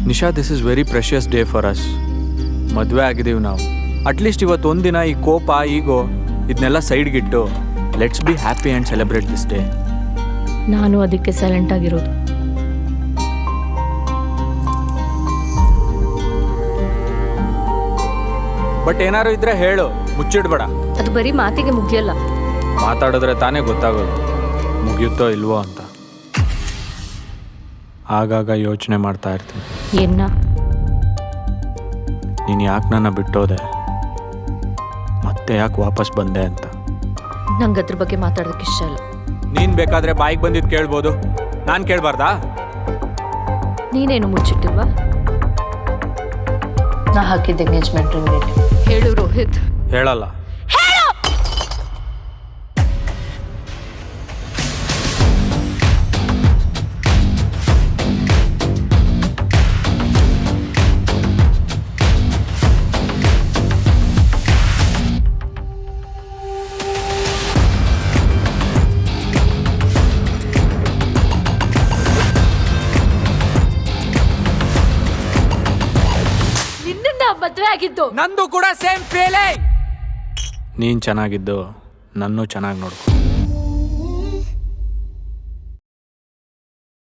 Nisha, this is very precious day for us. ಮದುವೆ ಆಗಿದ್ದೀವಿ ನಾವು. ಅಟ್ಲೀಸ್ಟ್ ಇವತ್ತು ಒಂದಿನ ಈ ಕೋಪ ಈಗೋ ಇದನ್ನೆಲ್ಲ ಸೈಡ್ಗಿಟ್ಟು let's be happy and celebrate this day. ನಾನು ಅದಕ್ಕೆ ಸೈಲೆಂಟ್ ಆಗಿರೋದು. ಬಟ್ ಏನಾರು ಇದ್ರೆ ಹೇಳು, ಮುಚ್ಚಿಡ್ಬೇಡ. ಅದು ಬರೀ ಮಾತಿಗೆ ಮುಗಿಯಲ್ಲ. ಮಾತಾಡಿದ್ರೆ ತಾನೇ ಗೊತ್ತಾಗೋದು ಮುಗಿಯುತ್ತೋ ಇಲ್ವೋ ಅಂತ. ಆಗಾಗ ಯೋಚನೆ ಮಾಡ್ತಾ ಇರ್ತೀನಿ, ಏನ್ನ ನೀನು ಯಾಕೆ ನನ್ನ ಬಿಟ್ಟೋದೆ, ಮತ್ತೆ ಯಾಕೆ ವಾಪಸ್ ಬಂದೆ ಅಂತ. ನಂಗೆ ಅದ್ರ ಬಗ್ಗೆ ಮಾತಾಡೋದಕ್ಕೆ ಇಷ್ಟ ಇಲ್ಲ. ನೀನು ಬೇಕಾದ್ರೆ ಬಾಯಿಗೆ ಬಂದಿದ್ದು ಕೇಳ್ಬೋದು, ನಾನು ಕೇಳಬಾರ್ದಾ? ನೀನೇನು ಮುಚ್ಚಿಟ್ಟಿಲ್ವಾ? ನಾ ಹಾಕಿದ್ದೆ ಎಂಗೇಜ್ಮೆಂಟ್ ರಿಂಗ್. ಹೇಳು ರೋಹಿತ್. ಹೇಳಲ್ಲ. ನಿನ್ನಿಂದ ಮದುವೆ ಆಗಿದ್ದು. ನಂದು ಕೂಡ ಸೇಮ್ ಫೀಲಿಂಗ್. ನೀನು ಚೆನ್ನಾಗಿದ್ದು ನನ್ನೂ ಚೆನ್ನಾಗಿ ನೋಡ್ಕೊ.